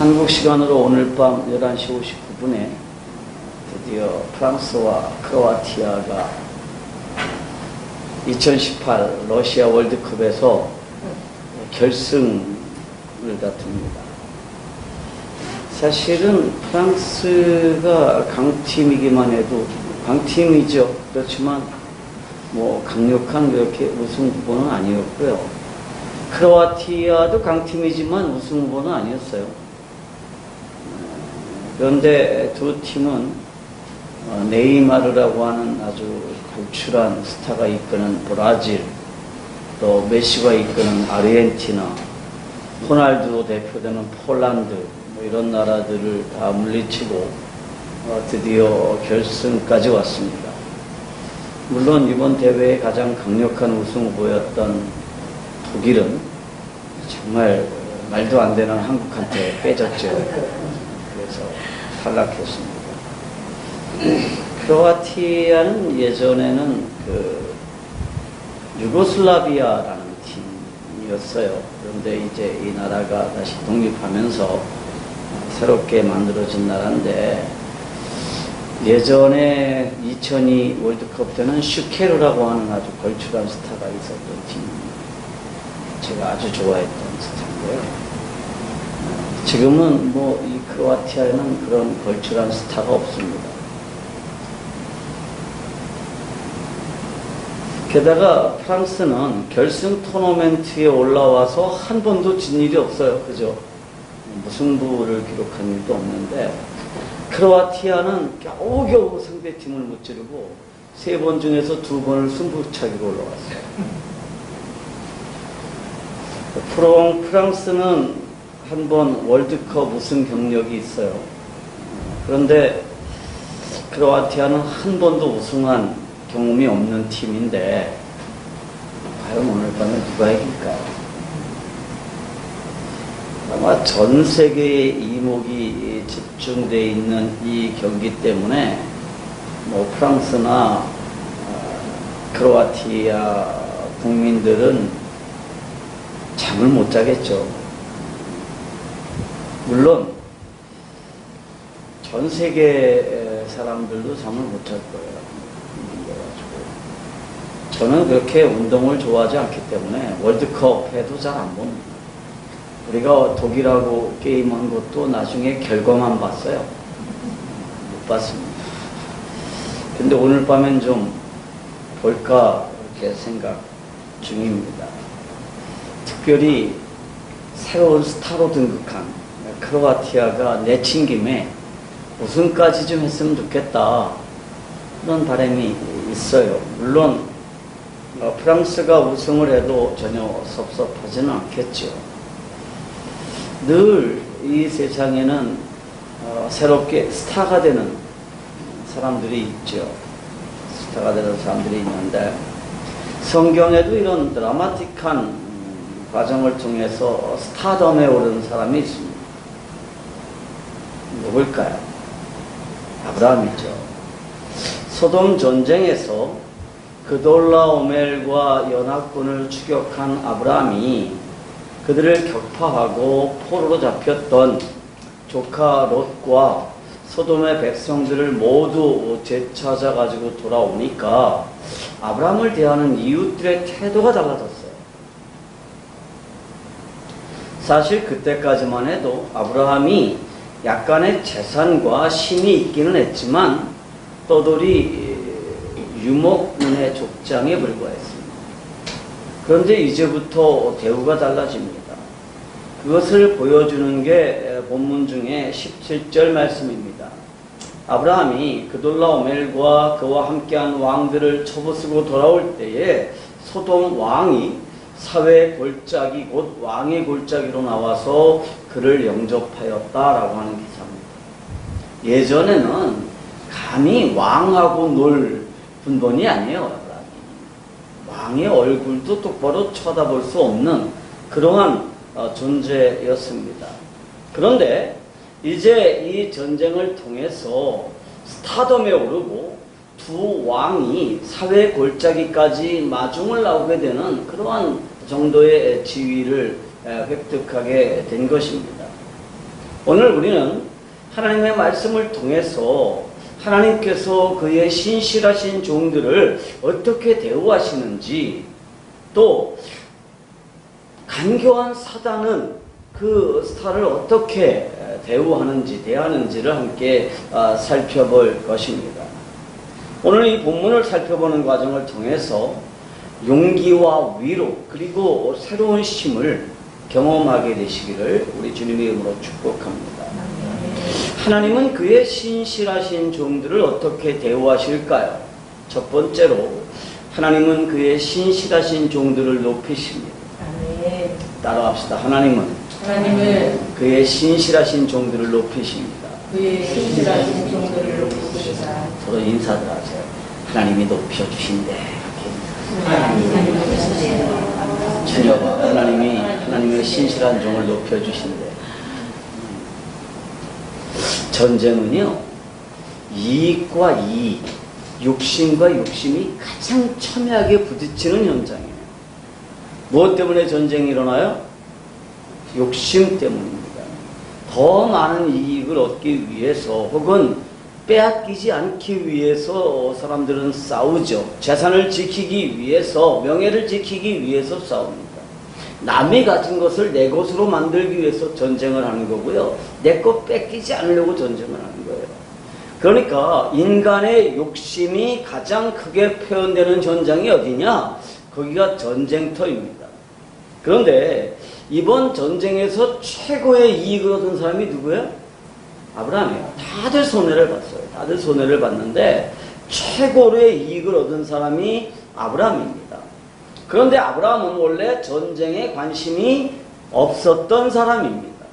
한국 시간으로 오늘 밤 11시 59분에 드디어 프랑스와 크로아티아가 2018 러시아 월드컵에서 결승을 다툽니다. 사실은 프랑스가 강팀이기만 해도 강팀이죠. 그렇지만 뭐 강력한 그렇게 우승 후보는 아니었고요. 크로아티아도 강팀이지만 우승 후보는 아니었어요. 그런데 두 팀은 네이마르라고 하는 아주 걸출한 스타가 이끄는 브라질, 또 메시가 이끄는 아르헨티나, 호날두 대표되는 폴란드, 뭐 이런 나라들을 다 물리치고 드디어 결승까지 왔습니다. 물론 이번 대회의 가장 강력한 우승 후보였던 독일은 정말 말도 안 되는 한국한테 빼졌죠. 그래서 탈락했습니다. 크로아티아는 예전에는 유고슬라비아라는 팀이었어요. 그런데 이제 이 나라가 다시 독립하면서 새롭게 만들어진 나라인데, 예전에 2002 월드컵 때는 슈케르라고 하는 아주 걸출한 스타가 있었던 팀입니다. 제가 아주 좋아했던 스타인데요. 지금은 뭐 이 크로아티아에는 그런 걸출한 스타가 없습니다. 게다가 프랑스는 결승 토너먼트에 올라와서 한 번도 진 일이 없어요. 그죠? 무승부를 기록한 일도 없는데, 크로아티아는 겨우겨우 상대팀을 무찌르고 3번 중에서 2번을 승부차기로 올라갔어요. 프랑스는 한 번 월드컵 우승 경력이 있어요. 그런데 크로아티아는 한 번도 우승한 경험이 없는 팀인데, 과연 오늘 밤에 누가 이길까요? 아마 전 세계의 이목이 집중되어 있는 이 경기 때문에 뭐 프랑스나 크로아티아 국민들은 잠을 못 자겠죠. 물론 전 세계 사람들도 잠을 못 잘 거예요. 저는 그렇게 운동을 좋아하지 않기 때문에 월드컵 해도 잘 안 봅니다. 우리가 독일하고 게임한 것도 나중에 결과만 봤어요. 못 봤습니다. 근데 오늘 밤엔 좀 볼까 이렇게 생각 중입니다. 특별히 새로운 스타로 등극한 크로아티아가 내친 김에 우승까지 좀 했으면 좋겠다, 그런 바람이 있어요. 물론 프랑스가 우승을 해도 전혀 섭섭하지는 않겠죠. 늘 이 세상에는 새롭게 스타가 되는 사람들이 있죠. 스타가 되는 사람들이 있는데, 성경에도 이런 드라마틱한 과정을 통해서 스타덤에 오른 사람이 있습니다. 누굴까요? 아브라함이죠. 소돔 전쟁에서 그돌라오멜과 연합군을 추격한 아브라함이 그들을 격파하고 포로로 잡혔던 조카 롯과 소돔의 백성들을 모두 되찾아가지고 돌아오니까 아브라함을 대하는 이웃들의 태도가 달라졌어요. 사실 그때까지만 해도 아브라함이 약간의 재산과 힘이 있기는 했지만 떠돌이 유목민의 족장에 불과했습니다. 그런데 이제부터 대우가 달라집니다. 그것을 보여주는 게 본문 중에 17절 말씀입니다. 아브라함이 그돌라오멜과 그와 함께한 왕들을 쳐부수고 돌아올 때에 소돔 왕이 사회의 골짜기 곧 왕의 골짜기로 나와서 그를 영접하였다라고 하는 기사입니다. 예전에는 감히 왕하고 놀 분본이 아니에요. 왕의 얼굴도 똑바로 쳐다볼 수 없는 그러한 존재였습니다. 그런데 이제 이 전쟁을 통해서 스타덤에 오르고 두 왕이 사회 골짜기까지 마중을 나오게 되는 그러한 정도의 지위를 획득하게 된 것입니다. 오늘 우리는 하나님의 말씀을 통해서 하나님께서 그의 신실하신 종들을 어떻게 대우하시는지, 또 간교한 사단은 그 스타를 어떻게 대하는지를 함께 살펴볼 것입니다. 오늘 이 본문을 살펴보는 과정을 통해서 용기와 위로 그리고 새로운 힘을 경험하게 되시기를 우리 주님의 이름으로 축복합니다. 하나님은 그의 신실하신 종들을 어떻게 대우하실까요? 첫 번째로 하나님은 그의 신실하신 종들을 높이십니다. 따라합시다. 하나님은 그의 신실하신 종들을 높이십니다. 그의 신실하신 종들을 높이십니다. 서로 인사들 하세요. 하나님이 높여주신대. 자녀가 하나님의 신실한 종을 높여주신대. 전쟁은요, 이익과 이익, 욕심과 욕심이 가장 첨예하게 부딪히는 현장이에요. 무엇 때문에 전쟁이 일어나요? 욕심 때문입니다. 더 많은 이익을 얻기 위해서 혹은 빼앗기지 않기 위해서 사람들은 싸우죠. 재산을 지키기 위해서, 명예를 지키기 위해서 싸웁니다. 남이 가진 것을 내 것으로 만들기 위해서 전쟁을 하는 거고요. 내 것 뺏기지 않으려고 전쟁을 하는 거예요. 그러니까 인간의 욕심이 가장 크게 표현되는 현장이 어디냐? 거기가 전쟁터입니다. 그런데 이번 전쟁에서 최고의 이익을 얻은 사람이 누구예요? 아브라함이에요. 다들 손해를 봤어요. 다들 손해를 봤는데 최고의 이익을 얻은 사람이 아브라함입니다. 그런데 아브라함은 원래 전쟁에 관심이 없었던 사람입니다.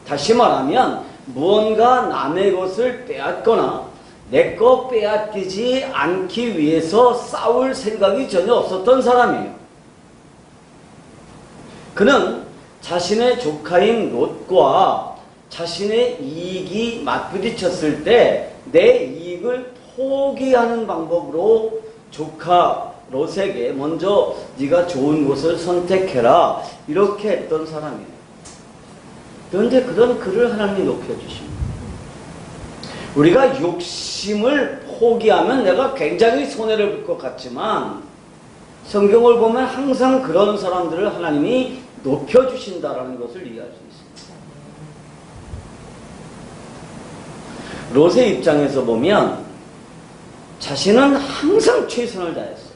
다시 말하면 무언가 남의 것을 빼앗거나 내 것 빼앗기지 않기 위해서 싸울 생각이 전혀 없었던 사람이에요. 그는 자신의 조카인 롯과 자신의 이익이 맞부딪혔을 때 내 이익을 포기하는 방법으로 조카 롯에게 먼저 네가 좋은 곳을 선택해라 이렇게 했던 사람이에요. 그런데 그런 그를 하나님이 높여주십니다. 우리가 욕심을 포기하면 내가 굉장히 손해를 볼 것 같지만 성경을 보면 항상 그런 사람들을 하나님이 높여주신다라는 것을 이해할 수 있습니다. 롯의 입장에서 보면 자신은 항상 최선을 다했어요.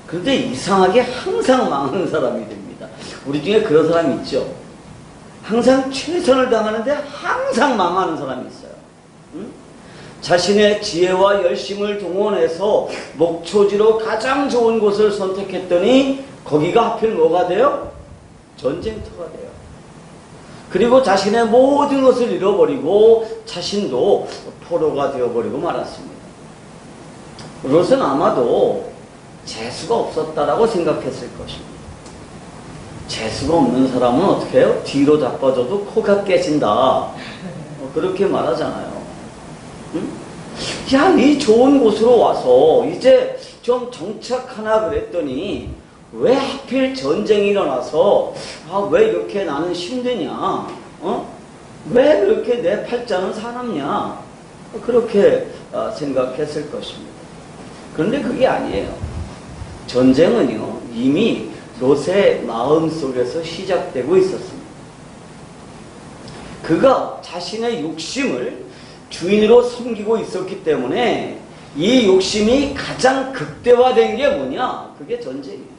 그런데 이상하게 항상 망하는 사람이 됩니다. 우리 중에 그런 사람이 있죠. 항상 최선을 당하는데 항상 망하는 사람이 있어요. 응? 자신의 지혜와 열심을 동원해서 목초지로 가장 좋은 곳을 선택했더니 거기가 하필 뭐가 돼요? 전쟁터가 돼요. 그리고 자신의 모든 것을 잃어버리고 자신도 포로가 되어버리고 말았습니다. 롯은 아마도 재수가 없었다라고 생각했을 것입니다. 재수가 없는 사람은 어떻게 해요? 뒤로 자빠져도 코가 깨진다. 그렇게 말하잖아요. 응? 야, 이 좋은 곳으로 와서 이제 좀 정착하나 그랬더니 왜 하필 전쟁이 일어나서 왜 이렇게 나는 힘드냐? 왜 그렇게 내 팔자는 사납냐? 그렇게 생각했을 것입니다. 그런데 그게 아니에요. 전쟁은요 이미 롯의 마음 속에서 시작되고 있었습니다. 그가 자신의 욕심을 주인으로 섬기고 있었기 때문에 이 욕심이 가장 극대화된 게 뭐냐? 그게 전쟁이에요.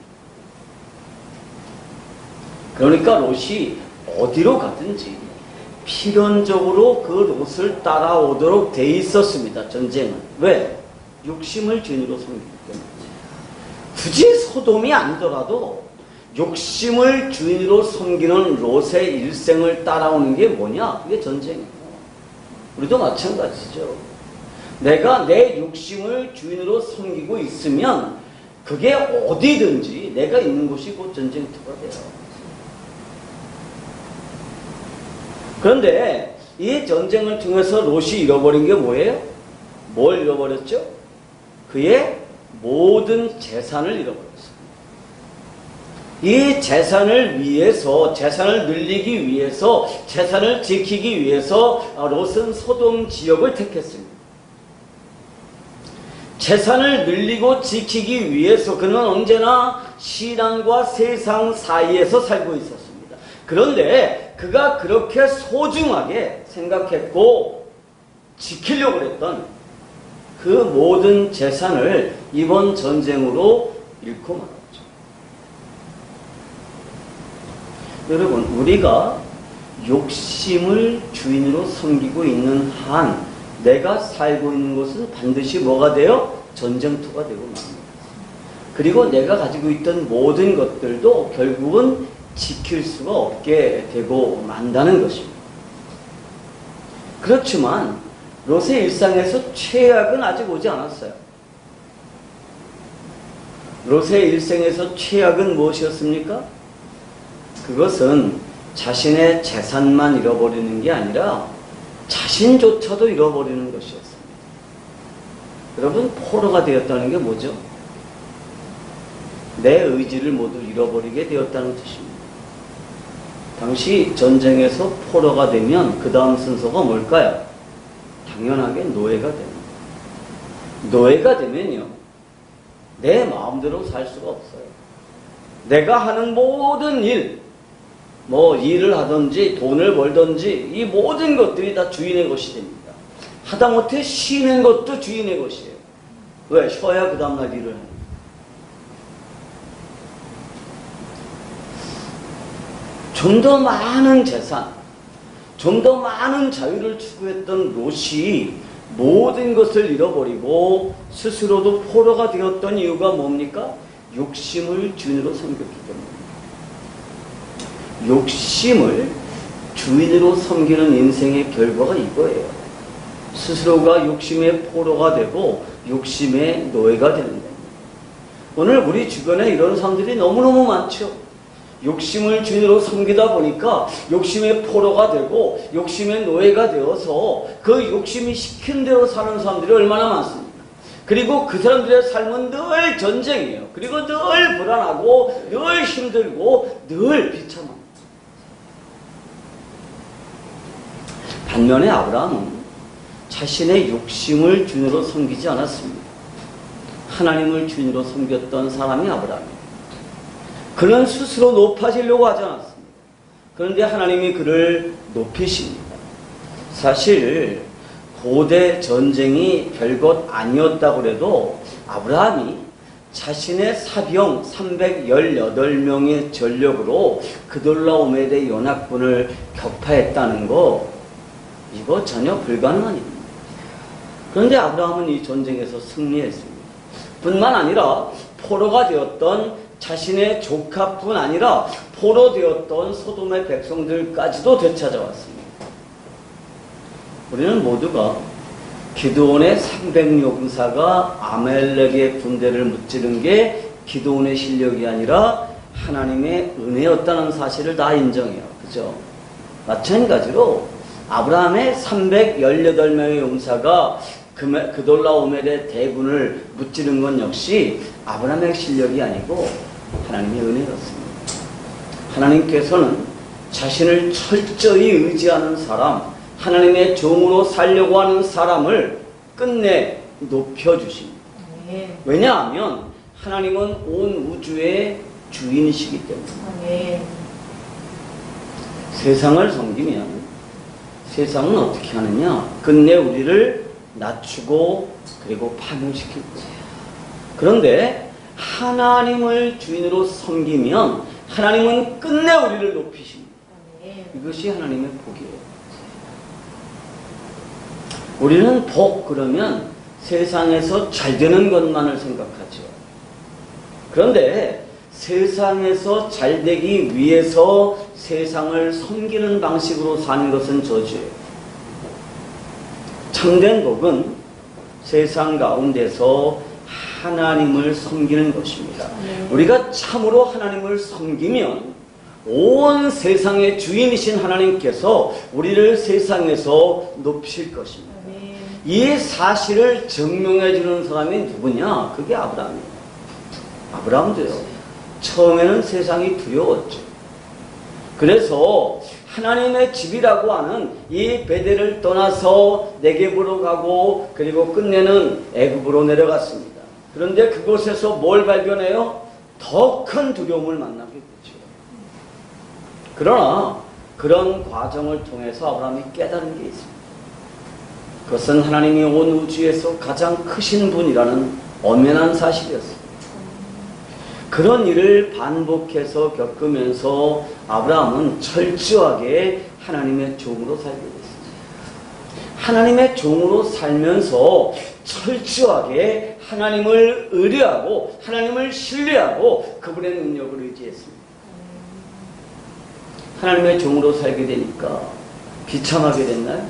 그러니까 롯이 어디로 가든지 필연적으로 그 롯을 따라오도록 돼 있었습니다. 전쟁은. 왜? 욕심을 주인으로 섬기기 때문에. 굳이 소돔이 아니더라도 욕심을 주인으로 섬기는 롯의 일생을 따라오는 게 뭐냐? 그게 전쟁이에요. 우리도 마찬가지죠. 내가 내 욕심을 주인으로 섬기고 있으면 그게 어디든지 내가 있는 곳이 곧 전쟁터가 돼요. 그런데 이 전쟁을 통해서 롯이 잃어버린 게 뭐예요? 뭘 잃어버렸죠? 그의 모든 재산을 잃어버렸어요. 이 재산을 위해서, 재산을 늘리기 위해서, 재산을 지키기 위해서 롯은 소돔 지역을 택했습니다. 재산을 늘리고 지키기 위해서 그는 언제나 신앙과 세상 사이에서 살고 있었습니다. 그런데 그가 그렇게 소중하게 생각했고 지키려고 했던 그 모든 재산을 이번 전쟁으로 잃고 말았죠. 여러분, 우리가 욕심을 주인으로 섬기고 있는 한 내가 살고 있는 곳은 반드시 뭐가 돼요? 전쟁터가 되고 맙니다. 그리고 내가 가지고 있던 모든 것들도 결국은 지킬 수가 없게 되고 만다는 것입니다. 그렇지만 롯의 일상에서 최악은 아직 오지 않았어요. 롯의 일생에서 최악은 무엇이었습니까? 그것은 자신의 재산만 잃어버리는 게 아니라 자신조차도 잃어버리는 것이었습니다. 여러분, 포로가 되었다는 게 뭐죠? 내 의지를 모두 잃어버리게 되었다는 뜻입니다. 당시 전쟁에서 포로가 되면 그 다음 순서가 뭘까요? 당연하게 노예가 됩니다. 노예가 되면요, 내 마음대로 살 수가 없어요. 내가 하는 모든 일, 일을 하든지 돈을 벌든지 이 모든 것들이 다 주인의 것이 됩니다. 하다못해 쉬는 것도 주인의 것이에요. 왜? 쉬어야 그 다음날 일을 합니다. 좀 더 많은 재산, 좀 더 많은 자유를 추구했던 롯이 모든 것을 잃어버리고 스스로도 포로가 되었던 이유가 뭡니까? 욕심을 주인으로 섬겼기 때문입니다. 욕심을 주인으로 섬기는 인생의 결과가 이거예요. 스스로가 욕심의 포로가 되고 욕심의 노예가 되는 겁니다. 오늘 우리 주변에 이런 사람들이 너무너무 많죠. 욕심을 주인으로 섬기다 보니까 욕심의 포로가 되고 욕심의 노예가 되어서 그 욕심이 시킨 대로 사는 사람들이 얼마나 많습니까? 그리고 그 사람들의 삶은 늘 전쟁이에요. 그리고 늘 불안하고 늘 힘들고 늘 비참합니다. 반면에 아브라함은 자신의 욕심을 주인으로 섬기지 않았습니다. 하나님을 주인으로 섬겼던 사람이 아브라함입니다. 그는 스스로 높아지려고 하지 않았습니다. 그런데 하나님이 그를 높이십니다. 사실 고대 전쟁이 별것 아니었다고 해도 아브라함이 자신의 사병 318명의 전력으로 그돌라오멜의 연합군을 격파했다는 거, 이거 전혀 불가능한 일입니다. 그런데 아브라함은 이 전쟁에서 승리했습니다. 뿐만 아니라 포로가 되었던 자신의 조카뿐 아니라 포로 되었던 소돔의 백성들까지도 되찾아왔습니다. 우리는 모두가 기드온의 300용사가 아멜렉의 군대를 무찌른 게 기드온의 실력이 아니라 하나님의 은혜였다는 사실을 다 인정해요. 그죠? 마찬가지로 아브라함의 318명의 용사가 그돌라오멜의 대군을 무찌른 건 역시 아브라함의 실력이 아니고 하나님의 은혜였습니다. 하나님께서는 자신을 철저히 의지하는 사람, 하나님의 종으로 살려고 하는 사람을 끝내 높여주십니다. 왜냐하면 하나님은 온 우주의 주인이시기 때문에. 세상을 섬기면 세상은 어떻게 하느냐? 끝내 우리를 낮추고 그리고 파멸시킬 거예요. 그런데 하나님을 주인으로 섬기면 하나님은 끝내 우리를 높이십니다. 이것이 하나님의 복이에요. 우리는 복 그러면 세상에서 잘 되는 것만을 생각하죠. 그런데 세상에서 잘 되기 위해서 세상을 섬기는 방식으로 사는 것은 저주예요. 참된 복은 세상 가운데서 하나님을 섬기는 것입니다. 우리가 참으로 하나님을 섬기면 온 세상의 주인이신 하나님께서 우리를 세상에서 높이실 것입니다. 이 사실을 증명해 주는 사람이 누구냐? 그게 아브라함이에요. 아브라함도요. 처음에는 세상이 두려웠죠. 그래서 하나님의 집이라고 하는 이 베델을 떠나서 네겝으로 가고 그리고 끝내는 애굽으로 내려갔습니다. 그런데 그곳에서 뭘 발견해요? 더 큰 두려움을 만나게 되죠. 그러나 그런 과정을 통해서 아브라함이 깨달은 게 있습니다. 그것은 하나님이 온 우주에서 가장 크신 분이라는 엄연한 사실이었습니다. 그런 일을 반복해서 겪으면서 아브라함은 철저하게 하나님의 종으로 살게 됐습니다. 하나님의 종으로 살면서 철저하게 하나님을 의뢰하고 하나님을 신뢰하고 그분의 능력을 의지했습니다. 하나님의 종으로 살게 되니까 비참하게 됐나요?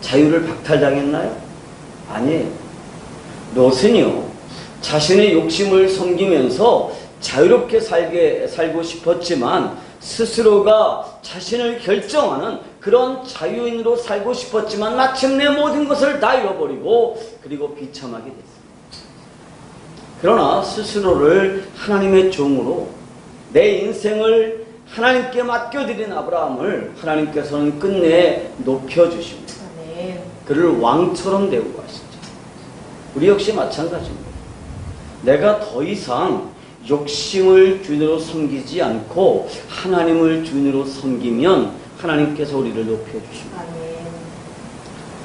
자유를 박탈당했나요? 아니에요. 롯은요, 자신의 욕심을 섬기면서 자유롭게 살고 싶었지만 스스로가 자신을 결정하는 그런 자유인으로 살고 싶었지만 마침내 모든 것을 다 잃어버리고 그리고 비참하게 됐습니다. 그러나 스스로를 하나님의 종으로 내 인생을 하나님께 맡겨드린 아브라함을 하나님께서는 끝내 높여주십니다. 그를 왕처럼 대우고 하시죠. 우리 역시 마찬가지입니다. 내가 더 이상 욕심을 주인으로 섬기지 않고 하나님을 주인으로 섬기면 하나님께서 우리를 높여주십니다.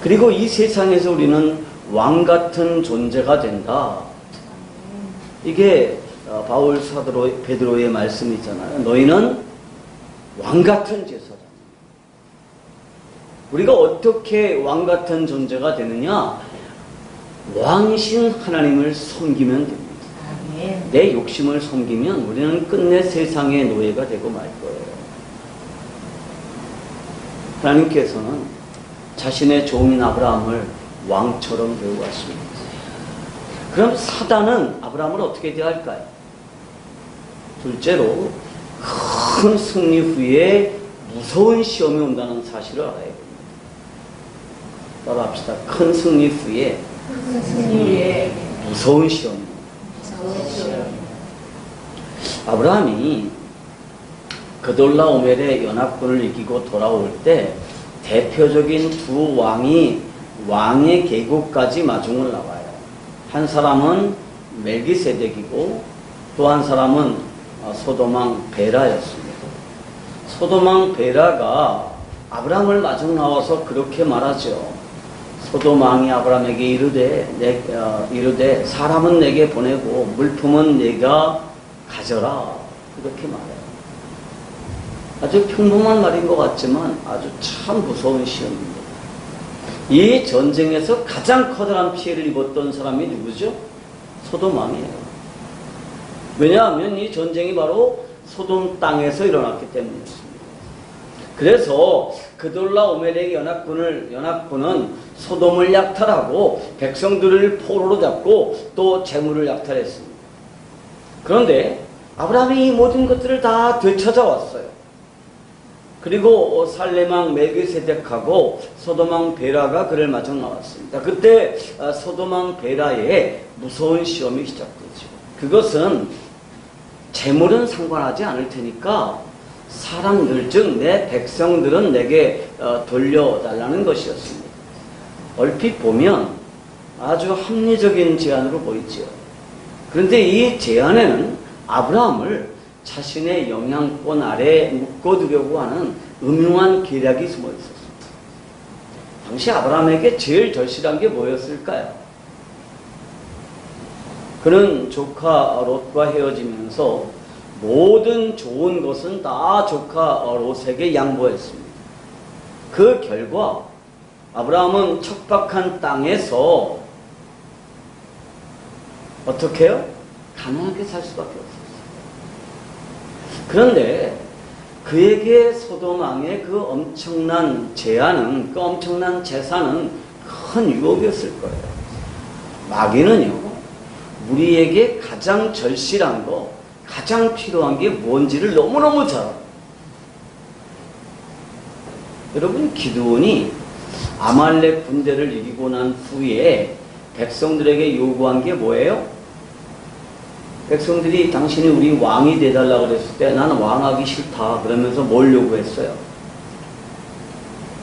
그리고 이 세상에서 우리는 왕같은 존재가 된다. 이게 바울 사도 베드로의 말씀이잖아요. 너희는 왕같은 제사장. 우리가 어떻게 왕같은 존재가 되느냐? 왕신 하나님을 섬기면 됩니다. 내 욕심을 섬기면 우리는 끝내 세상의 노예가 되고 말 거예요. 하나님께서는 자신의 종인 아브라함을 왕처럼 대우하십니다. 그럼 사단은 아브라함을 어떻게 대할까요? 둘째로 큰 승리 후에 무서운 시험이 온다는 사실을 알아야 됩니다. 따라합시다. 큰 승리 후에 무서운 시험입니다. 아브라함이 그돌라오멜의 연합군을 이기고 돌아올 때 대표적인 두 왕이 왕의 계곡까지 마중을 나와요. 한 사람은 멜기세덱이고 또 한 사람은 소돔왕 베라였습니다. 소돔왕 베라가 아브라함을 마중 나와서 그렇게 말하죠. 소돔왕이 아브라함에게 이르되 사람은 내게 보내고 물품은 네가 가져라. 그렇게 말해요. 아주 평범한 말인 것 같지만 아주 참 무서운 시험입니다. 이 전쟁에서 가장 커다란 피해를 입었던 사람이 누구죠? 소돔왕이에요. 왜냐하면 이 전쟁이 바로 소돔 땅에서 일어났기 때문이었습니다. 그래서 그돌라오멜의 연합군은 소돔을 약탈하고 백성들을 포로로 잡고 또 재물을 약탈했습니다. 그런데 아브라함이 이 모든 것들을 다 되찾아왔어요. 그리고 살렘왕 멜기세덱하고 소돔왕 베라가 그를 마중 나왔습니다. 그때 소돔왕 베라의 무서운 시험이 시작되죠. 그것은 재물은 상관하지 않을 테니까 사람들, 즉 내 백성들은 내게 돌려달라는 것이었습니다. 얼핏 보면 아주 합리적인 제안으로 보이죠. 그런데 이 제안에는 아브라함을 자신의 영향권 아래에 묶어두려고 하는 음흉한 계략이 숨어 있었습니다. 당시 아브라함에게 제일 절실한 게 뭐였을까요? 그는 조카 롯과 헤어지면서 모든 좋은 것은 다 조카 롯에게 양보했습니다. 그 결과 아브라함은 척박한 땅에서 어떻게 해요? 가난하게 살 수밖에 없었어요. 그런데 그에게 소돔왕의 그 엄청난 제안은, 그 엄청난 재산은 큰 유혹이었을 거예요. 마귀는요, 우리에게 가장 절실한 거, 가장 필요한 게 뭔지를 너무너무 잘 알아요. 여러분, 기드온이 아말렉 군대를 이기고 난 후에 백성들에게 요구한 게 뭐예요? 백성들이 당신이 우리 왕이 돼달라고 그랬을 때 나는 왕하기 싫다 그러면서 뭘 요구했어요?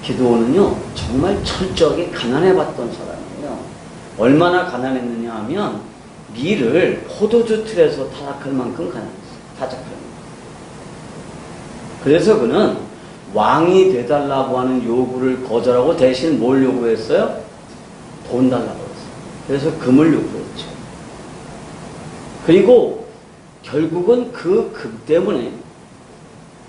기드온은요 정말 철저하게 가난해봤던 사람이에요. 얼마나 가난했느냐 하면 밀을 포도주 틀에서 타작할 만큼 가난했어요. 타작할 만큼. 그래서 그는 왕이 돼달라고 하는 요구를 거절하고 대신 뭘 요구했어요? 돈 달라고 했어요. 그래서 금을 요구했죠. 그리고 결국은 그 금 때문에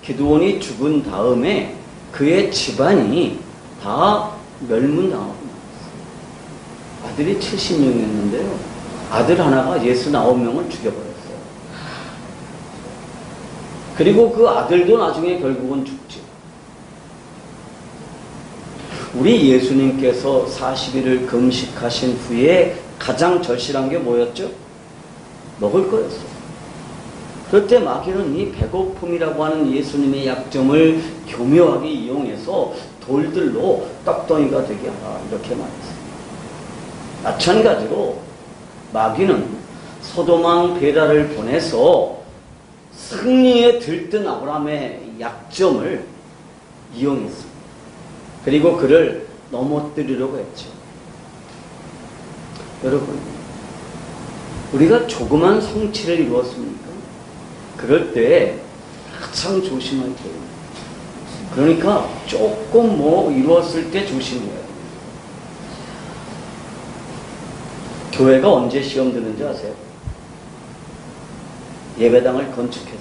기드온이 죽은 다음에 그의 집안이 다 멸문당하고 나왔어요. 아들이 70명이었는데요. 아들 하나가 69명을 죽여버렸어요. 그리고 그 아들도 나중에 결국은 죽죠. 우리 예수님께서 40일을 금식하신 후에 가장 절실한 게 뭐였죠? 먹을 거였어요. 그럴 때 마귀는 이 배고픔이라고 하는 예수님의 약점을 교묘하게 이용해서 돌들로 떡덩이가 되게 하라 이렇게 말했어요. 마찬가지로 마귀는 소돔왕 베라를 보내서 승리에 들뜬 아브라함의 약점을 이용했습니다. 그리고 그를 넘어뜨리려고 했죠. 여러분, 우리가 조그만 성취를 이루었습니까? 그럴 때 가장 조심할 때예요. 그러니까 조금 뭐 이루었을 때 조심해야 돼요. 교회가 언제 시험 드는지 아세요? 예배당을 건축했을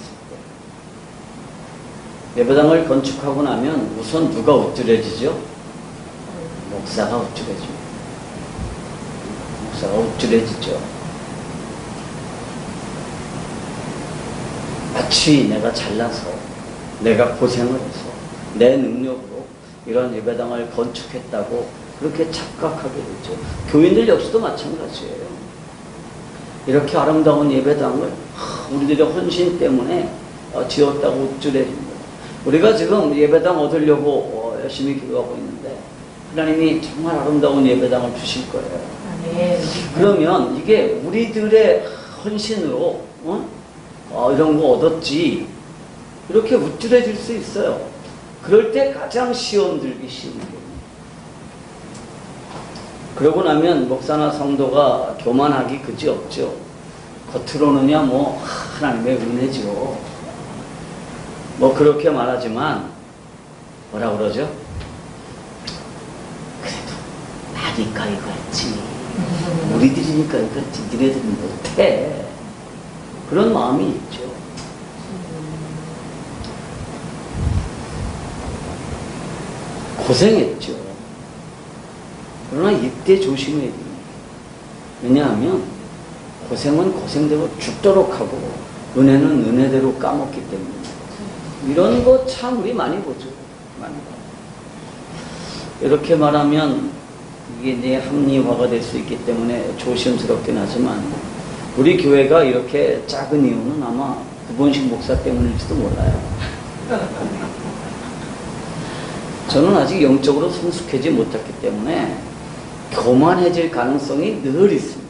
때. 예배당을 건축하고 나면 우선 누가 우쭐해지죠? 목사가 우쭐해집니다. 목사가 우쭐해지죠. 마치 내가 잘나서 내가 고생을 해서 내 능력으로 이런 예배당을 건축했다고 그렇게 착각하게 되죠. 교인들 역시도 마찬가지예요. 이렇게 아름다운 예배당을 우리들의 헌신 때문에 지었다고 우쭐해집니다. 우리가 지금 예배당 얻으려고 열심히 기도하고 있는데 하나님이 정말 아름다운 예배당을 주실 거예요. 그러면 이게 우리들의 헌신으로 이런 거 얻었지 이렇게 우쭐해질 수 있어요. 그럴 때 가장 시험 들기 쉬운 거예요. 그러고 나면 목사나 성도가 교만하기 그지없죠. 겉으로는야 뭐 하나님의 은혜죠. 뭐 그렇게 말하지만 뭐라 그러죠? 그래도 나니까 이거 했지. 우리들이니까 이거 했지. 니네들은 못해. 그런 마음이 있죠. 고생했죠. 그러나 이때 조심해야 됩니다. 왜냐하면 고생은 고생대로 죽도록 하고 은혜는 은혜대로 까먹기 때문에 이런 거 참 우리 많이 보죠. 많이 봐요. 이렇게 말하면 이게 내 합리화가 될 수 있기 때문에 조심스럽긴 하지만 우리 교회가 이렇게 작은 이유는 아마 구본식 목사 때문일지도 몰라요. 저는 아직 영적으로 성숙하지 못했기 때문에 교만해질 가능성이 늘 있습니다.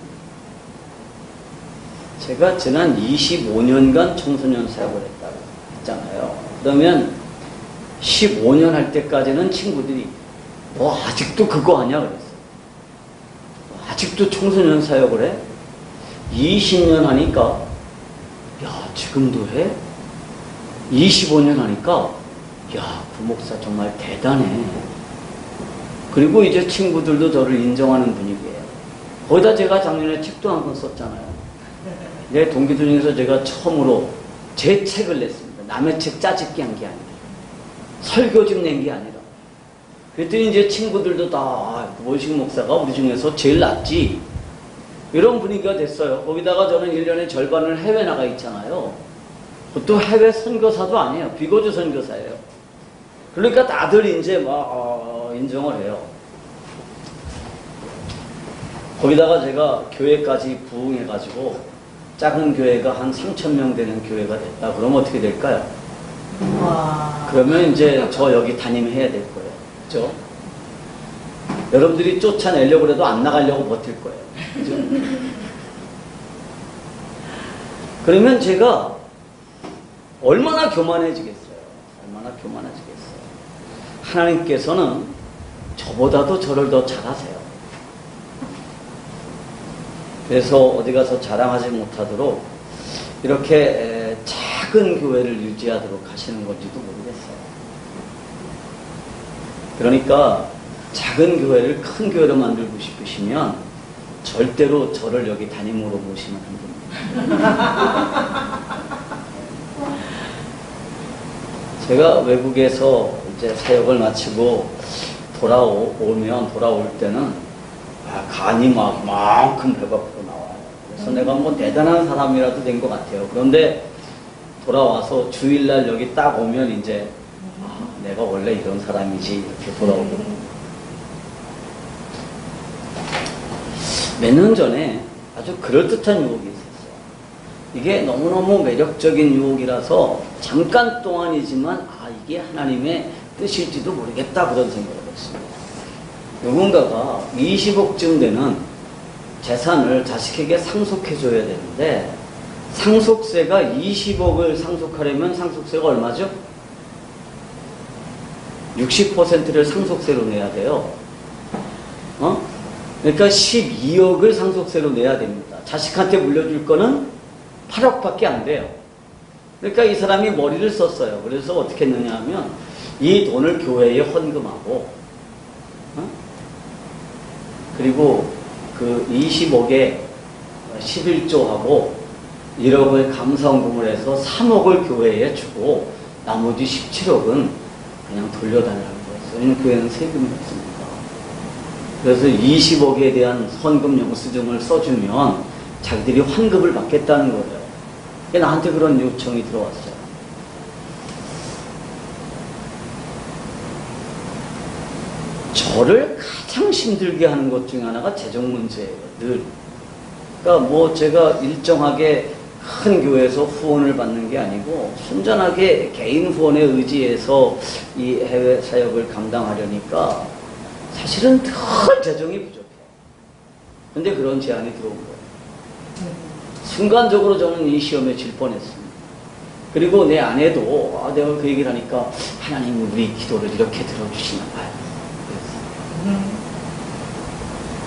제가 지난 25년간 청소년 사역을 했잖아요. 그러면 15년 할 때까지는 친구들이 너 아직도 그거 하냐 그랬어요. 아직도 청소년 사역을 해? 20년 하니까 야 지금도 해? 25년 하니까 야 그 목사 정말 대단해. 그리고 이제 친구들도 저를 인정하는 분위기예요. 거기다 제가 작년에 책도 한 권 썼잖아요. 내 동기들 중에서 제가 처음으로 제 책을 냈습니다. 남의 책 짜집기 한 게 아니라 설교집 낸 게 아니라. 그랬더니 이제 친구들도 다 구본식 목사가 우리 중에서 제일 낫지 이런 분위기가 됐어요. 거기다가 저는 1년에 절반을 해외 나가 있잖아요. 또 해외 선교사도 아니에요. 비거주 선교사예요. 그러니까 다들 이제 막 인정을 해요. 거기다가 제가 교회까지 부흥해가지고 작은 교회가 한 3,000명 되는 교회가 됐다. 그럼 어떻게 될까요? 와. 그러면 이제 저 여기 담임해야 될 거예요. 그죠? 여러분들이 쫓아내려고 해도 안 나가려고 버틸 거예요. 그죠? 그러면 제가 얼마나 교만해지겠어요. 얼마나 교만해지겠어요. 하나님께서는 저보다도 저를 더 잘하세요. 그래서 어디 가서 자랑하지 못하도록 이렇게 작은 교회를 유지하도록 하시는 건지도 모르겠어요. 그러니까 작은 교회를 큰 교회로 만들고 싶으시면 절대로 저를 여기 담임으로 모시면 안 됩니다. 제가 외국에서 이제 사역을 마치고 돌아올 때는 간이 막 이만큼 배가 부르 나와요. 그래서 내가 뭐 대단한 사람이라도 된 것 같아요. 그런데 돌아와서 주일날 여기 딱 오면 이제 내가 원래 이런 사람이지 이렇게 돌아오고. 몇 년 전에 아주 그럴듯한 유혹이 있었어요. 이게 너무너무 매력적인 유혹이라서 잠깐 동안이지만 이게 하나님의 뜻일지도 모르겠다 그런 생각을 했습니다. 누군가가 20억쯤 되는 재산을 자식에게 상속해줘야 되는데 상속세가 20억을 상속하려면 상속세가 얼마죠? 60%를 상속세로 내야 돼요. 그러니까 12억을 상속세로 내야 됩니다. 자식한테 물려줄 거는 8억밖에 안 돼요. 그러니까 이 사람이 머리를 썼어요. 그래서 어떻게 했느냐 하면 이 돈을 교회에 헌금하고 그리고 그 20억에 11조하고 1억을 감사헌금을 해서 3억을 교회에 주고 나머지 17억은 그냥 돌려달라는 거였어요. 왜냐면 교회는 세금이 없습니다. 그래서 20억에 대한 헌금 영수증을 써주면 자기들이 환급을 받겠다는 거예요. 나한테 그런 요청이 들어왔어요. 저를 가장 힘들게 하는 것 중에 하나가 재정 문제예요. 늘. 그러니까 뭐 제가 일정하게 큰 교회에서 후원을 받는 게 아니고 순전하게 개인 후원에 의지해서 이 해외 사역을 감당하려니까 사실은 늘 재정이 부족해요. 근데 그런 제안이 들어온 거예요. 순간적으로 저는 이 시험에 질 뻔했습니다. 그리고 내 아내도 내가 그 얘기를 하니까 하나님은 우리 기도를 이렇게 들어주시나 봐요.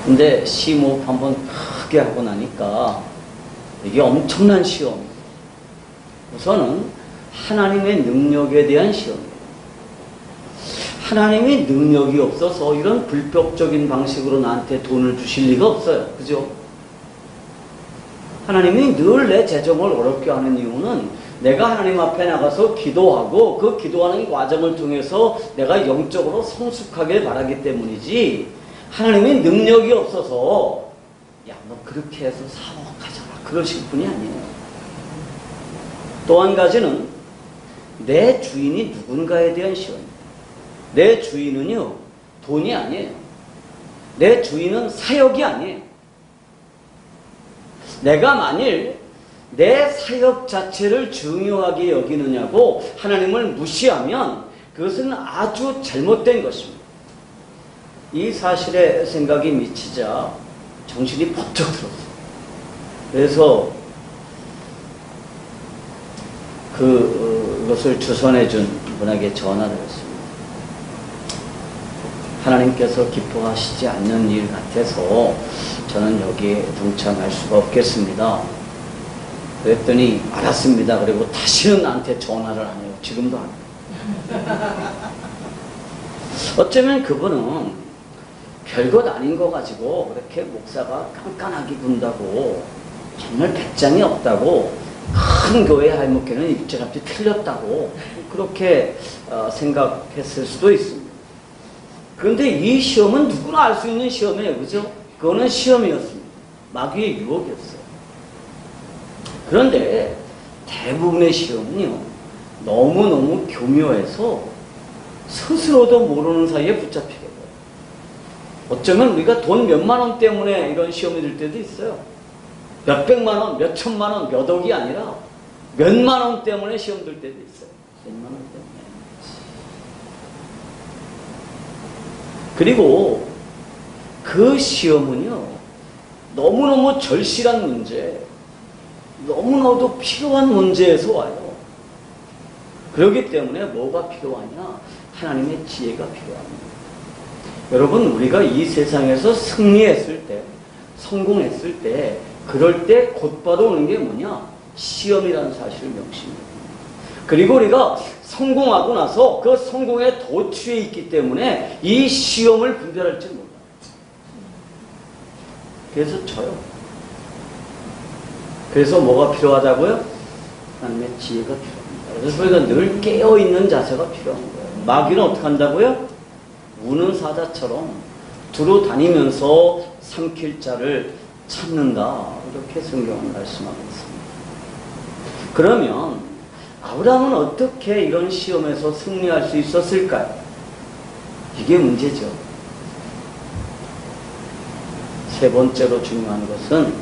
근데 시모업 한번 크게 하고 나니까 이게 엄청난 시험이에요. 우선은 하나님의 능력에 대한 시험이에요. 하나님이 능력이 없어서 이런 불법적인 방식으로 나한테 돈을 주실 리가 없어요. 그죠? 하나님이 늘 내 재정을 어렵게 하는 이유는 내가 하나님 앞에 나가서 기도하고 그 기도하는 과정을 통해서 내가 영적으로 성숙하길 바라기 때문이지 하나님이 능력이 없어서 야, 너 그렇게 해서 사업하잖아 그러실 분이 아니에요. 또 한 가지는 내 주인이 누군가에 대한 시험입니다. 내 주인은요 돈이 아니에요. 내 주인은 사역이 아니에요. 내가 만일 내 사역 자체를 중요하게 여기느냐고 하나님을 무시하면 그것은 아주 잘못된 것입니다. 이 사실에 생각이 미치자 정신이 번쩍 들었어요. 그래서 그것을 주선해 준 분에게 전화를 했습니다. 하나님께서 기뻐하시지 않는 일 같아서 저는 여기에 동참할 수가 없겠습니다. 그랬더니 알았습니다. 그리고 다시는 나한테 전화를 안 해요. 지금도 안 해요. 어쩌면 그분은 별것 아닌 거 가지고 그렇게 목사가 깐깐하게 군다고 정말 배짱이 없다고 큰 교회 할목회는 일제값이 틀렸다고 그렇게 생각했을 수도 있습니다. 그런데 이 시험은 누구나 알 수 있는 시험이에요. 그죠? 그거는 시험이었습니다. 마귀의 유혹이었어요. 그런데 대부분의 시험은요, 너무너무 교묘해서 스스로도 모르는 사이에 붙잡히게 돼요. 어쩌면 우리가 돈 몇만 원 때문에 이런 시험이 들 때도 있어요. 몇백만 원, 몇천만 원, 몇 억이 아니라 몇만 원 때문에 시험 들 때도 있어요. 몇만 원 때문에. 그리고 그 시험은요, 너무너무 절실한 문제, 너무나도 필요한 문제에서 와요. 그렇기 때문에 뭐가 필요하냐? 하나님의 지혜가 필요합니다. 여러분, 우리가 이 세상에서 승리했을 때, 성공했을 때, 그럴 때 곧바로 오는 게 뭐냐? 시험이라는 사실을 명심해야 됩니다. 그리고 우리가 성공하고 나서 그 성공의 도취에 있기 때문에 이 시험을 분별할 줄 몰라요. 그래서 져요. 그래서 뭐가 필요하다고요? 하나님의 지혜가 필요합니다. 그래서 우리가 늘 깨어있는 자세가 필요한 거예요. 마귀는 어떻게 한다고요? 우는 사자처럼 두루 다니면서 삼킬 자를 찾는다. 이렇게 성경은 말씀하고 있습니다. 그러면 아브라함은 어떻게 이런 시험에서 승리할 수 있었을까요? 이게 문제죠. 세 번째로 중요한 것은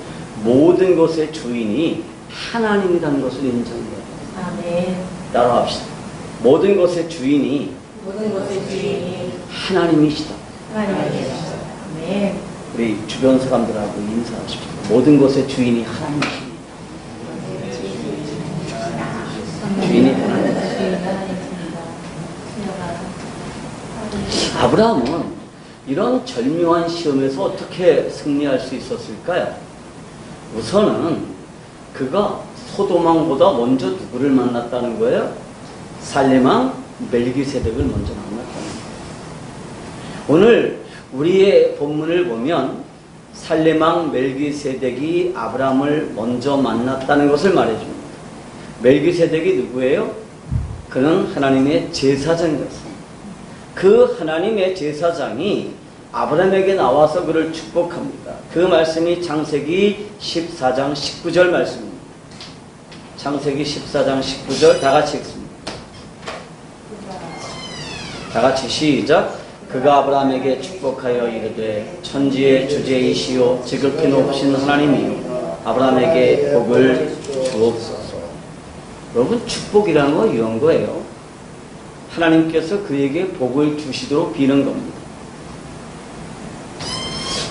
모든 것의 주인이 하나님이라는 것을 인정해야 돼요. 아멘. 따라합시다. 모든 것의 주인이 하나님이시다. 하나님이시다. 아멘. 우리 주변 사람들하고 인사하십시오. 모든 것의 주인이 하나님이십니다. 주인이 하나님이십니다. 아브라함은 이런 절묘한 시험에서 어떻게 승리할 수 있었을까요? 우선은 그가 소돔왕보다 먼저 누구를 만났다는 거예요? 살렘왕 멜기세덱을 먼저 만났다는 거예요. 오늘 우리의 본문을 보면 살렘왕 멜기세덱이 아브라함을 먼저 만났다는 것을 말해줍니다. 멜기세덱이 누구예요? 그는 하나님의 제사장이었습니다. 그 하나님의 제사장이 아브라함에게 나와서 그를 축복합니다. 그 말씀이 창세기 14장 19절 말씀입니다. 창세기 14장 19절 다 같이 읽습니다. 다 같이 시작. 그가 아브라함에게 축복하여 이르되 천지의 주제이시오 지극히 높으신 하나님이요 아브라함에게 복을 주옵소서. 여러분, 축복이라는 건 이런 거예요. 하나님께서 그에게 복을 주시도록 비는 겁니다.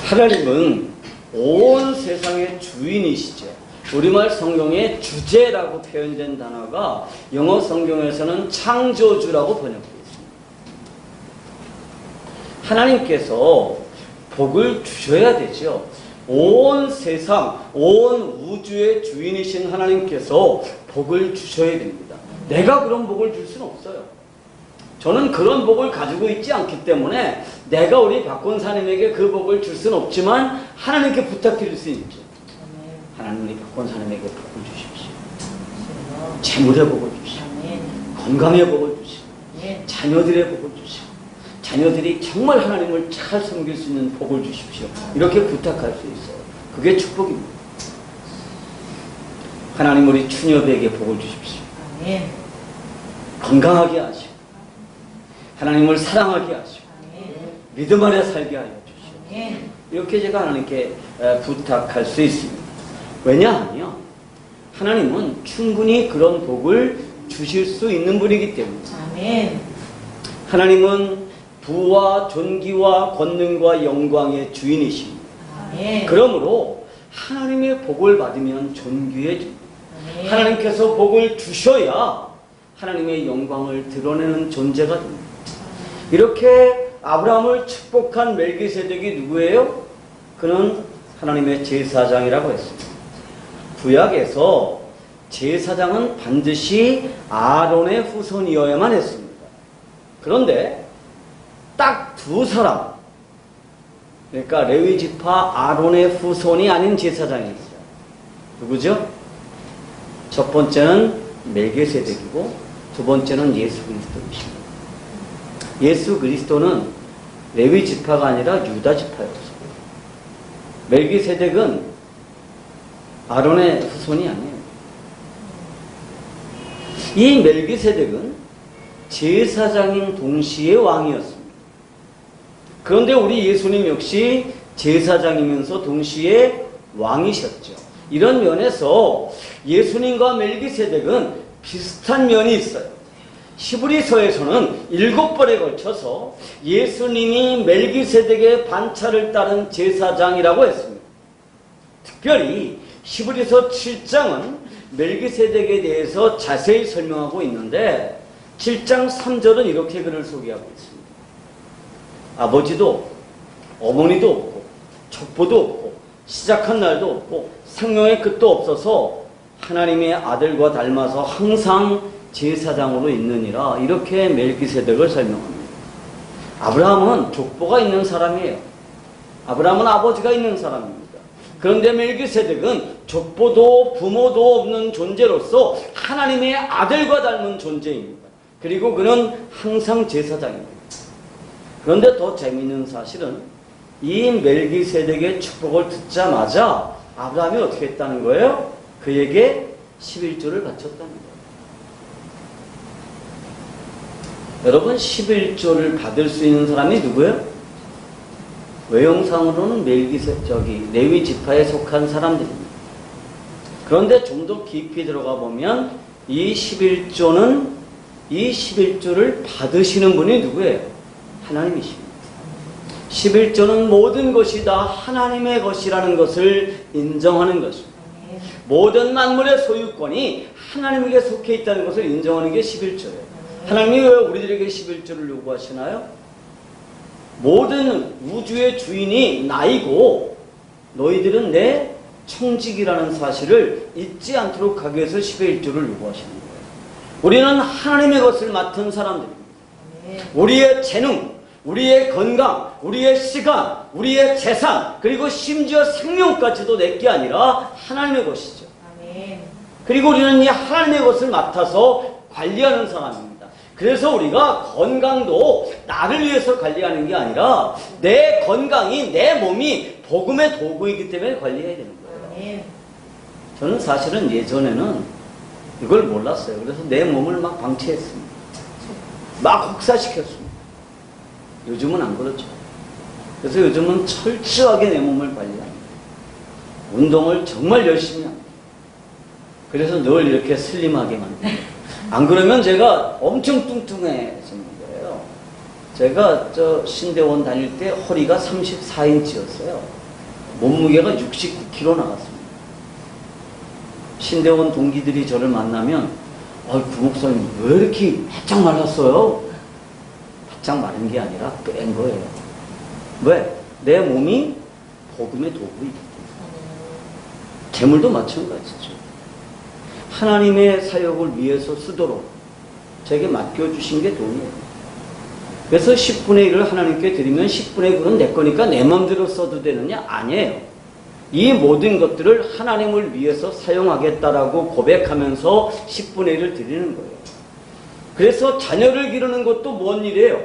하나님은 온 세상의 주인이시죠. 우리말 성경에 주제라고 표현된 단어가 영어 성경에서는 창조주라고 번역되어 있습니다. 하나님께서 복을 주셔야 되죠. 온 세상, 온 우주의 주인이신 하나님께서 복을 주셔야 됩니다. 내가 그런 복을 줄 수는 없어요. 저는 그런 복을 가지고 있지 않기 때문에 내가 우리 박권사님에게 그 복을 줄 수는 없지만 하나님께 부탁드릴 수 있죠. 하나님, 우리 박권사님에게 복을 주십시오. 재물의 복을 주시고 건강의 복을 주시고 자녀들의 복을 주시고 자녀들이 정말 하나님을 잘 섬길 수 있는 복을 주십시오. 이렇게 부탁할 수 있어요. 그게 축복입니다. 하나님, 우리 추녀에게 복을 주십시오. 건강하게 하시고 하나님을 사랑하게 하시고 믿음 안에 살게 하여 주시오. 이렇게 제가 하나님께 부탁할 수 있습니다. 왜냐하면 하나님은 충분히 그런 복을 주실 수 있는 분이기 때문입니다. 하나님은 부와 존귀와 권능과 영광의 주인이십니다. 그러므로 하나님의 복을 받으면 존귀해집니다. 하나님께서 복을 주셔야 하나님의 영광을 드러내는 존재가 됩니다. 이렇게 아브라함을 축복한 멜기세덱이 누구예요? 그는 하나님의 제사장이라고 했습니다. 구약에서 제사장은 반드시 아론의 후손이어야만 했습니다. 그런데 딱 두 사람, 그러니까 레위 지파 아론의 후손이 아닌 제사장이 있어요. 누구죠? 첫 번째는 멜기세덱이고 두 번째는 예수 그리스도이십니다. 예수 그리스도는 레위 지파가 아니라 유다 지파였어요. 멜기세덱은 아론의 후손이 아니에요. 이 멜기세덱은 제사장인 동시에 왕이었습니다. 그런데 우리 예수님 역시 제사장이면서 동시에 왕이셨죠. 이런 면에서 예수님과 멜기세덱은 비슷한 면이 있어요. 히브리서에서는 7번에 걸쳐서 예수님이 멜기세덱의 반차를 따른 제사장이라고 했습니다. 특별히 히브리서 7장은 멜기세덱에 대해서 자세히 설명하고 있는데 7장 3절은 이렇게 그를 소개하고 있습니다. 아버지도 없고 어머니도 없고 족보도 없고 시작한 날도 없고 생명의 끝도 없어서 하나님의 아들과 닮아서 항상 제사장으로 있느니라. 이렇게 멜기세덱을 설명합니다. 아브라함은 족보가 있는 사람이에요. 아브라함은 아버지가 있는 사람입니다. 그런데 멜기세덱은 족보도 부모도 없는 존재로서 하나님의 아들과 닮은 존재입니다. 그리고 그는 항상 제사장입니다. 그런데 더 재미있는 사실은 이 멜기세덱의 축복을 듣자마자 아브라함이 어떻게 했다는 거예요? 그에게 11조를 바쳤다는 거예요. 여러분, 11조를 받을 수 있는 사람이 누구예요? 외형상으로는 레위 지파에 속한 사람들입니다. 그런데 좀 더 깊이 들어가 보면 이 11조를 받으시는 분이 누구예요? 하나님이십니다. 11조는 모든 것이 다 하나님의 것이라는 것을 인정하는 것입니다. 모든 만물의 소유권이 하나님에게 속해 있다는 것을 인정하는 게 11조예요. 하나님이 왜 우리들에게 11조를 요구하시나요? 모든 우주의 주인이 나이고 너희들은 내 청직이라는 사실을 잊지 않도록 하기 위해서 11조를 요구하시는 거예요. 우리는 하나님의 것을 맡은 사람들입니다. 우리의 재능, 우리의 건강, 우리의 시간, 우리의 재산, 그리고 심지어 생명까지도 내게 아니라 하나님의 것이죠. 그리고 우리는 이 하나님의 것을 맡아서 관리하는 사람입니다. 그래서 우리가 건강도 나를 위해서 관리하는 게 아니라 내 건강이, 내 몸이 복음의 도구이기 때문에 관리해야 되는 거예요. 저는 사실은 예전에는 이걸 몰랐어요. 그래서 내 몸을 막 방치했습니다. 막 혹사시켰습니다. 요즘은 안 그렇죠. 그래서 요즘은 철저하게 내 몸을 관리합니다. 운동을 정말 열심히 합니다. 그래서 늘 이렇게 슬림하게 만듭니다. 안 그러면 제가 엄청 뚱뚱해지는 거예요. 제가 신대원 다닐 때 허리가 34인치였어요. 몸무게가 69kg 나갔습니다. 신대원 동기들이 저를 만나면 구목사님 왜 이렇게 바짝 말랐어요? 바짝 마른 게 아니라 뺀 거예요. 왜? 내 몸이 복음의 도구이기 때문에. 재물도 마찬가지죠. 하나님의 사역을 위해서 쓰도록 제게 맡겨주신 게 돈이에요. 그래서 10분의 1을 하나님께 드리면 10분의 9는 내 거니까 내 마음대로 써도 되느냐? 아니에요. 이 모든 것들을 하나님을 위해서 사용하겠다라고 고백하면서 10분의 1을 드리는 거예요. 그래서 자녀를 기르는 것도 뭔 일이에요?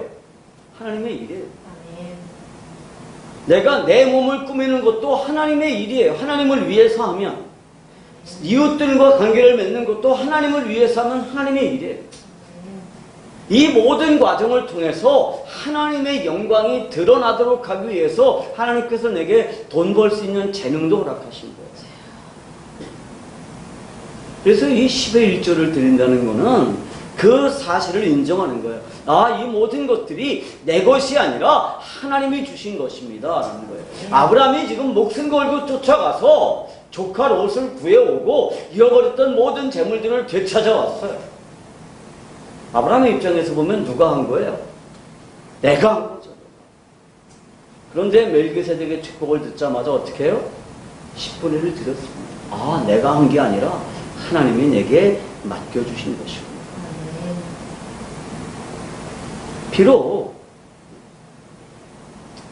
하나님의 일이에요. 내가 내 몸을 꾸미는 것도 하나님의 일이에요. 하나님을 위해서 하면. 이웃들과 관계를 맺는 것도 하나님을 위해서 하면 하나님의 일이에요. 이 모든 과정을 통해서 하나님의 영광이 드러나도록 하기 위해서 하나님께서 내게 돈 벌 수 있는 재능도 허락하신 거예요. 그래서 이 10의 1조를 드린다는 것은 그 사실을 인정하는 거예요. 이 모든 것들이 내 것이 아니라 하나님이 주신 것입니다. 라는 거예요. 아브라함이 지금 목숨 걸고 쫓아가서 조카 롯을 구해오고 잃어버렸던 모든 재물들을 되찾아왔어요. 아브라함의 입장에서 보면 누가 한 거예요? 내가 한 거죠. 그런데 멜기세덱의 축복을 듣자마자 어떻게 해요? 10분의 1을 드렸습니다. 내가 한 게 아니라 하나님이 내게 맡겨주신 것이고. 비록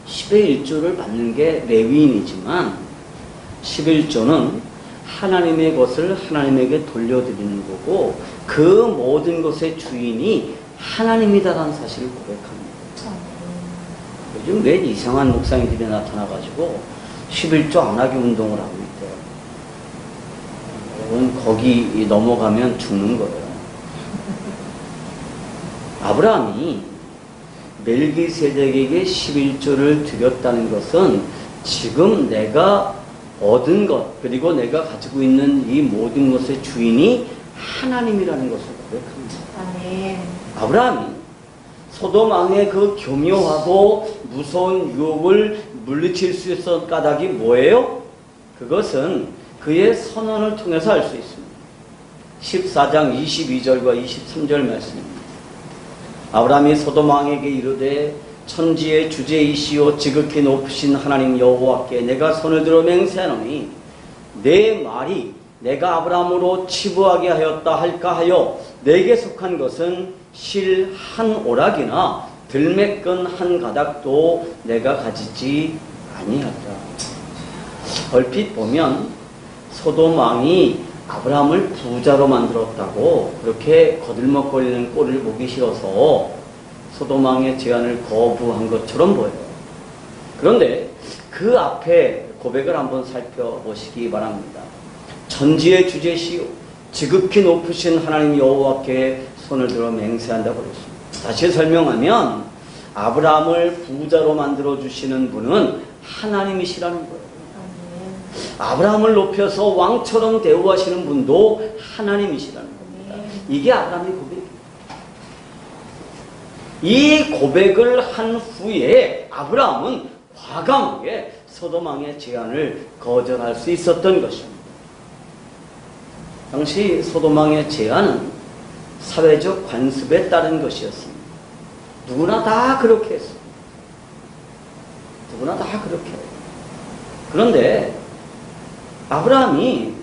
10의 1조를 받는 게 레위인이지만 11조는 하나님의 것을 하나님에게 돌려드리는 거고 그 모든 것의 주인이 하나님이다라는 사실을 고백합니다. 요즘 왜 이상한 목사님들이 나타나가지고 11조 안 하기 운동을 하고 있대요. 여러분 거기 넘어가면 죽는 거예요. 아브라함이 멜기세덱에게 11조를 드렸다는 것은 지금 내가 얻은 것 그리고 내가 가지고 있는 이 모든 것의 주인이 하나님이라는 것을 고백합니다. 아브라함이 소돔 왕의 그 교묘하고 무서운 유혹을 물리칠 수 있었던 까닭이 뭐예요? 그것은 그의 선언을 통해서 알 수 있습니다. 14장 22절과 23절 말씀입니다. 아브라함이 소돔 왕에게 이르되 천지의 주제이시오 지극히 높으신 하나님 여호와께 내가 손을 들어 맹세하노니 내 말이 내가 아브라함으로 치부하게 하였다 할까 하여 내게 속한 것은 실 한 오락이나 들매끈 한 가닥도 내가 가지지 아니하리라. 얼핏 보면 소돔 왕이 아브라함을 부자로 만들었다고 그렇게 거들먹거리는 꼴을 보기 싫어서 소돔 왕의 제안을 거부한 것처럼 보여요. 그런데 그 앞에 고백을 한번 살펴보시기 바랍니다. 천지의 주제시오 지극히 높으신 하나님 여호와께 손을 들어 맹세한다고 그랬습니다. 다시 설명하면 아브라함을 부자로 만들어주시는 분은 하나님이시라는 거예요. 아브라함을 높여서 왕처럼 대우하시는 분도 하나님이시라는 겁니다. 이게 아브라함의 고백이에요. 이 고백을 한 후에 아브라함은 과감하게 소돔 왕의 제안을 거절할 수 있었던 것입니다. 당시 소돔 왕의 제안은 사회적 관습에 따른 것이었습니다. 누구나 다 그렇게 했습니다. 누구나 다 그렇게 해요. 그런데 아브라함이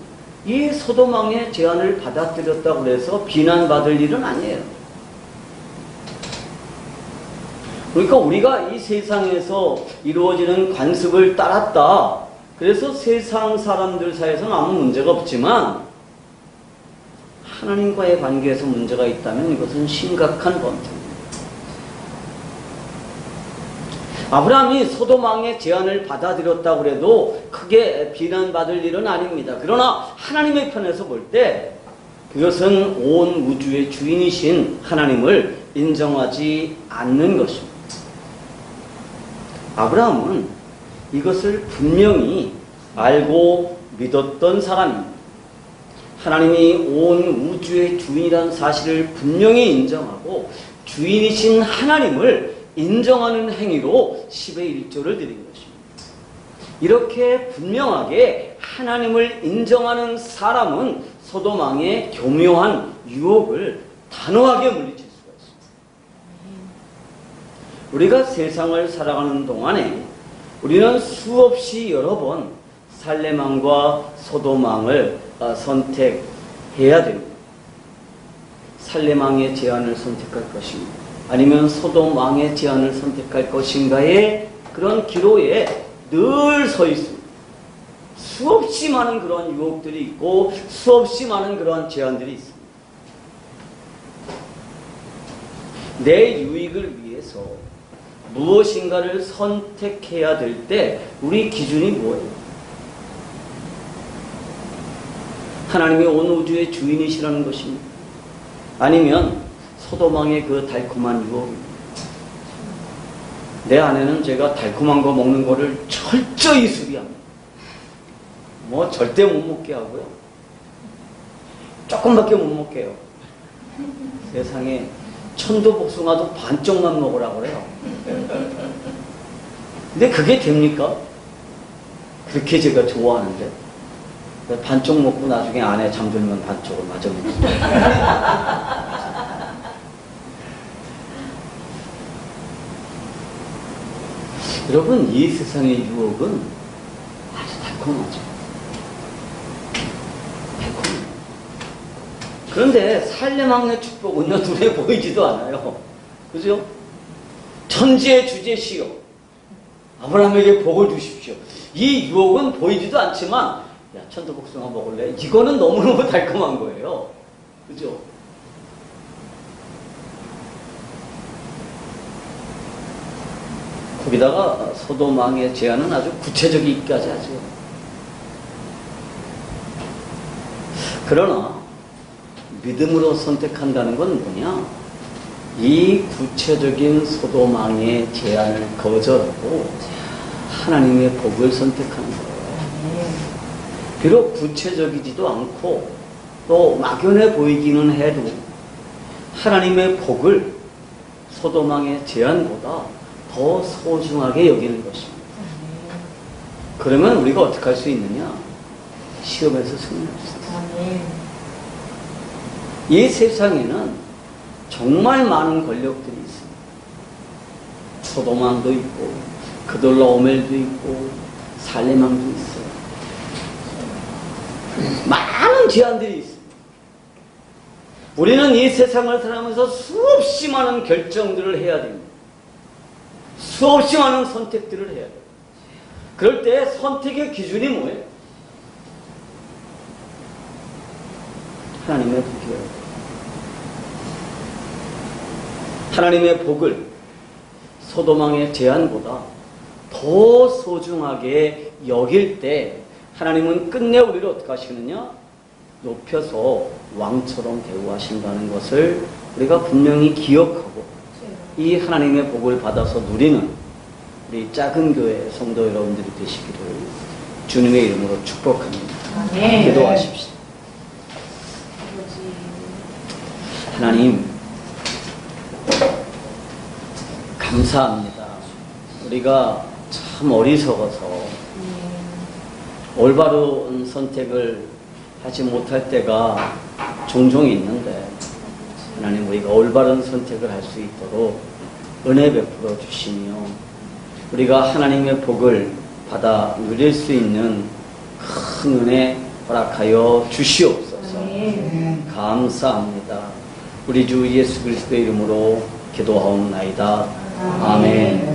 이 소돔 왕의 제안을 받아들였다고 해서 비난받을 일은 아니에요. 그러니까 우리가 이 세상에서 이루어지는 관습을 따랐다. 그래서 세상 사람들 사이에서는 아무 문제가 없지만 하나님과의 관계에서 문제가 있다면 이것은 심각한 범죄입니다. 아브라함이 소돔 왕의 제안을 받아들였다고 해도 크게 비난받을 일은 아닙니다. 그러나 하나님의 편에서 볼 때 그것은 온 우주의 주인이신 하나님을 인정하지 않는 것입니다. 아브라함은 이것을 분명히 알고 믿었던 사람입니다. 하나님이 온 우주의 주인이라는 사실을 분명히 인정하고 주인이신 하나님을 인정하는 행위로 10의 1조를 드린 것입니다. 이렇게 분명하게 하나님을 인정하는 사람은 소돔 왕의 교묘한 유혹을 단호하게 물리칠 수가 있습니다. 우리가 세상을 살아가는 동안에 우리는 수없이 여러 번 살렘 왕과 소돔 왕을 선택해야 됩니다. 살렘 왕의 제안을 선택할 것입니다. 아니면 소돔 왕의 제안을 선택할 것인가의 그런 기로에 늘 서 있습니다. 수없이 많은 그런 유혹들이 있고 수없이 많은 그런 제안들이 있습니다. 내 유익을 위해서 무엇인가를 선택해야 될 때 우리 기준이 뭐예요? 하나님이 온 우주의 주인이시라는 것입니다. 아니면 소돔 왕의 그 달콤한 유혹입니다. 내 아내는 제가 달콤한 거 먹는 거를 철저히 수비합니다. 뭐 절대 못 먹게 하고요. 조금밖에 못 먹게 해요. 세상에 천도복숭아도 반쪽만 먹으라고 그래요. 근데 그게 됩니까? 그렇게 제가 좋아하는데 반쪽 먹고 나중에 아내 잠들면 반쪽을 마저 먹습니다. 여러분, 이 세상의 유혹은 아주 달콤하죠. 달콤해요. 그런데 살렘 왕의 축복은요, 눈에 보이지도 않아요. 그죠? 천지의 주제시여 아브라함에게 복을 주십시오. 이 유혹은 보이지도 않지만 야, 천도복숭아 먹을래? 이거는 너무너무 달콤한 거예요. 그죠? 거기다가 소돔 왕의 제안은 아주 구체적이기까지 하죠. 그러나 믿음으로 선택한다는 건 뭐냐? 이 구체적인 소돔 왕의 제안을 거절하고 하나님의 복을 선택하는 거예요. 비록 구체적이지도 않고 또 막연해 보이기는 해도 하나님의 복을 소돔 왕의 제안보다 더 소중하게 여기는 것입니다. 그러면 우리가 어떻게 할 수 있느냐? 시험에서 승리할 수 있습니다. 이 세상에는 정말 많은 권력들이 있습니다. 소돔왕도 있고 그돌라오멜도 있고 살레망도 있어요. 많은 죄안들이 있습니다. 우리는 이 세상을 살아가면서 수없이 많은 결정들을 해야 됩니다. 수없이 많은 선택들을 해야 돼요. 그럴 때 선택의 기준이 뭐예요? 하나님의 복이에요. 하나님의 복을 소돔왕의 제안보다 더 소중하게 여길 때 하나님은 끝내 우리를 어떻게 하시느냐? 높여서 왕처럼 대우하신다는 것을 우리가 분명히 기억하고 이 하나님의 복을 받아서 누리는 우리 작은 교회 성도 여러분들이 되시기를 주님의 이름으로 축복합니다. 네. 기도하십시오. 하나님 감사합니다. 우리가 참 어리석어서 올바른 선택을 하지 못할 때가 종종 있는데 하나님 우리가 올바른 선택을 할 수 있도록 은혜 베풀어 주시며 우리가 하나님의 복을 받아 누릴 수 있는 큰 은혜 허락하여 주시옵소서. 감사합니다. 우리 주 예수 그리스도의 이름으로 기도하옵나이다. 아멘.